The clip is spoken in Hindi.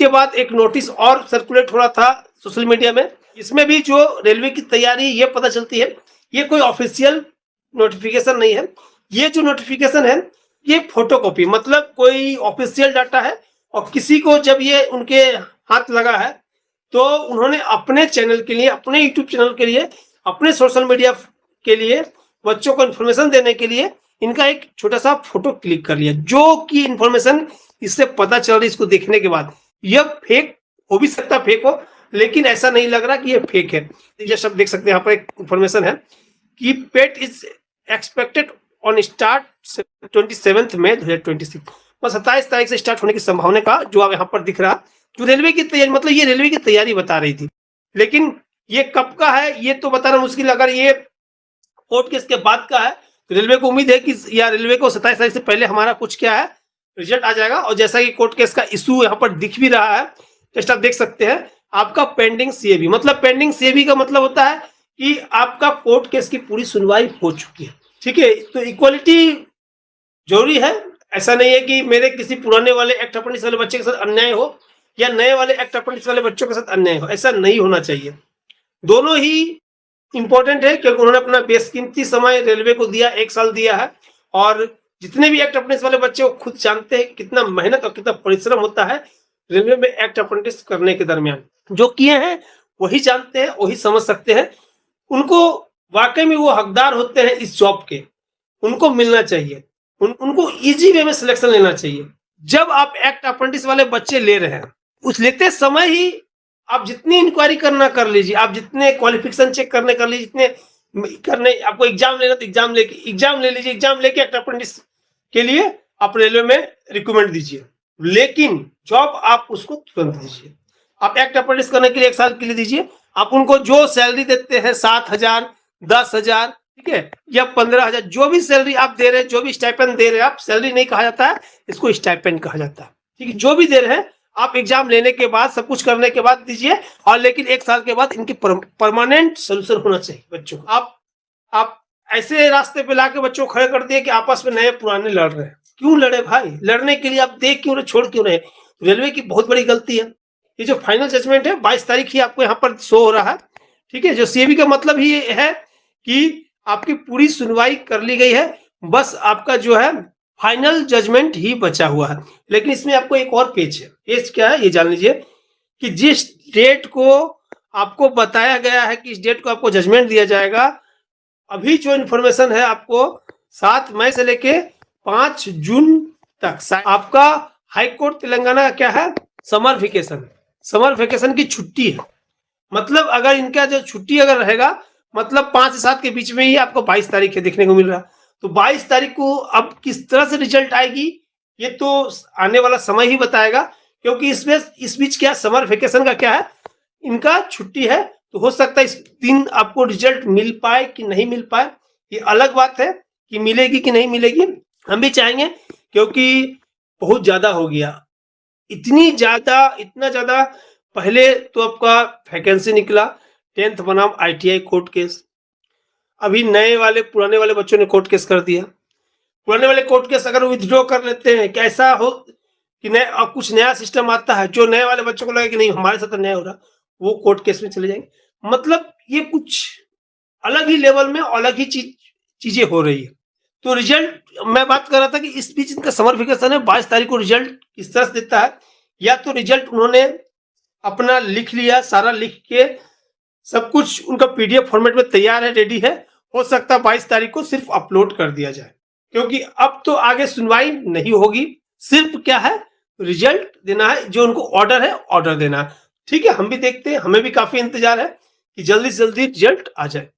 इसके बाद एक नोटिस और सर्कुलेट हो रहा था सोशल मीडिया में, इसमें भी जो रेलवे की तैयारी ये पता चलती है, ये कोई ऑफिशियल नोटिफिकेशन नहीं है। ये जो नोटिफिकेशन है ये फोटोकॉपी, मतलब कोई ऑफिशियल डाटा है और किसी को जब ये उनके हाथ लगा है तो उन्होंने अपने चैनल के लिए, अपने यूट्यूब चैनल के लिए, अपने सोशल मीडिया के लिए, बच्चों को इन्फॉर्मेशन देने के लिए इनका एक छोटा सा फोटो क्लिक कर लिया, जो कि इन्फॉर्मेशन इससे पता चल रही इसको देखने के बाद। यह फेक हो भी सकता, फेक हो, लेकिन ऐसा नहीं लग रहा कि ये फेक है। ये सब देख सकते हैं, यहाँ पर एक इन्फॉर्मेशन है कि पेट इज एक्सपेक्टेड ऑन स्टार्ट 27 मई 2026, 27 तारीख से स्टार्ट होने की संभावना का जो अब यहाँ पर दिख रहा, जो रेलवे की तैयारी, मतलब ये रेलवे की तैयारी बता रही थी, लेकिन ये कब का है ये तो बताना मुश्किल। अगर ये कोर्ट केस के बाद का है तो रेलवे को उम्मीद है कि, या रेलवे को 27 तारीख से पहले हमारा कुछ क्या है रिजल्ट आ जाएगा। और जैसा कि कोर्ट केस का इशू यहाँ पर दिख भी रहा है, जस्ट आप देख सकते हैं, आपका पेंडिंग सीएबी, मतलब पेंडिंग सीएबी का मतलब होता है कि आपका कोर्ट केस की पूरी सुनवाई हो चुकी है। ठीक है, तो इक्वालिटी जरूरी है। ऐसा नहीं है कि मेरे किसी पुराने वाले एक्ट अप्रेंटिस वाले बच्चे के साथ अन्याय हो या नए वाले एक्ट अप्रेंटिस वाले बच्चों के साथ अन्याय हो, ऐसा नहीं होना चाहिए। दोनों ही इंपॉर्टेंट है क्योंकि उन्होंने अपना बेशकीमती समय रेलवे को दिया, 1 साल दिया है। और जितने भी एक्ट अप्रेंटिस वाले बच्चे वो खुद जानते हैं कितना मेहनत और कितना परिश्रम होता है रेलवे में एक्ट अप्रेंटिस करने के दरमियान। जो किए हैं वही जानते हैं, वही समझ सकते हैं। उनको वाकई में वो हकदार होते हैं इस जॉब के, उनको मिलना चाहिए, उनको इजी वे में सिलेक्शन लेना चाहिए। जब आप एक्ट अप्रेंटिस वाले बच्चे ले रहे हैं, उस लेते समय ही आप जितनी इंक्वायरी करना कर लीजिए, आप जितने क्वालिफिकेशन चेक करने कर लीजिए, जितने करने, आपको एग्जाम लेना तो एग्जाम ले लीजिए, एग्जाम लेके एक्ट अप्रेंटिस के लिए आप रेलवे में रिक्रूटमेंट दीजिए, लेकिन जॉब आप उसको तुरंत दीजिए। आप एक्ट अप्रेंटिस करने के लिए 1 साल के लिए दीजिए, आप उनको जो सैलरी देते हैं 7,000, 10,000, ठीक है, या 15,000, जो भी सैलरी आप दे रहे हैं, जो भी स्टाइपेंड दे रहे हैं, आप सैलरी नहीं कहा जाता है, इसको स्टाइपेंड कहा जाता है। ठीक है, जो भी दे रहे हैं आप एग्जाम लेने के बाद, सब कुछ करने के बाद दीजिए, और लेकिन 1 साल के बाद इनकी परमानेंट सोल्यूशन होना चाहिए बच्चों को। आप ऐसे रास्ते पे लाके बच्चों को खड़े कर दिए कि आपस में नए पुराने लड़ रहे हैं। क्यों लड़े भाई? लड़ने के लिए आप देख क्यों रहे, छोड़ क्यों रहे? रेलवे की बहुत बड़ी गलती है। ये जो फाइनल जजमेंट है 22 तारीख ही आपको यहाँ पर शो हो रहा है। ठीक है, जो सीएबी का मतलब ही है कि आपकी पूरी सुनवाई कर ली गई है, बस आपका जो है फाइनल जजमेंट ही बचा हुआ है। लेकिन इसमें आपको एक और पेज है। पेज क्या है ये जान लीजिए कि जिस डेट को आपको बताया गया है कि इस डेट को आपको जजमेंट दिया जाएगा, अभी जो इन्फॉर्मेशन है आपको 7 मई से लेके 5 जून तक आपका हाई कोर्ट तेलंगाना का क्या है, समर वेकेशन की छुट्टी है। मतलब अगर इनका जो छुट्टी अगर रहेगा, मतलब 5 से 7 के बीच में ही आपको 22 तारीख है देखने को मिल रहा। तो 22 तारीख को अब किस तरह से रिजल्ट आएगी ये तो आने वाला समय ही बताएगा, क्योंकि इसमें इस बीच क्या समर वेकेशन का क्या है, इनका छुट्टी है। तो हो सकता है इस दिन आपको रिजल्ट मिल पाए कि नहीं मिल पाए, ये अलग बात है कि मिलेगी कि नहीं मिलेगी। हम भी चाहेंगे, क्योंकि बहुत ज्यादा हो गया, इतना ज्यादा। पहले तो आपका वैकेंसी निकला 10th बनाम ITI कोर्ट केस, अभी नए वाले पुराने वाले बच्चों ने कोर्ट केस कर दिया। पुराने वाले कोर्ट केस अगर विथड्रॉ कर लेते हैं, क्या ऐसा हो कि अब कुछ नया सिस्टम आता है, जो नए वाले बच्चों को लगे कि नहीं हमारे साथ अन्याय हो रहा, वो कोर्ट केस में चले जाएंगे। मतलब ये कुछ अलग ही लेवल में अलग ही चीजें हो रही है। तो रिजल्ट मैं बात कर रहा था कि इस बीच इनका समर वेकेशन है, 22 तारीख को रिजल्ट किस तरह से देता है, या तो रिजल्ट उन्होंने अपना लिख लिया, सारा लिख के सब कुछ उनका PDF फॉर्मेट में तैयार है, रेडी है, हो सकता है 22 तारीख को सिर्फ अपलोड कर दिया जाए, क्योंकि अब तो आगे सुनवाई नहीं होगी, सिर्फ क्या है रिजल्ट देना है, जो उनको ऑर्डर है ऑर्डर देना है। ठीक है, हम भी देखते हैं, हमें भी काफी इंतजार है कि जल्दी से जल्दी रिजल्ट आ जाए।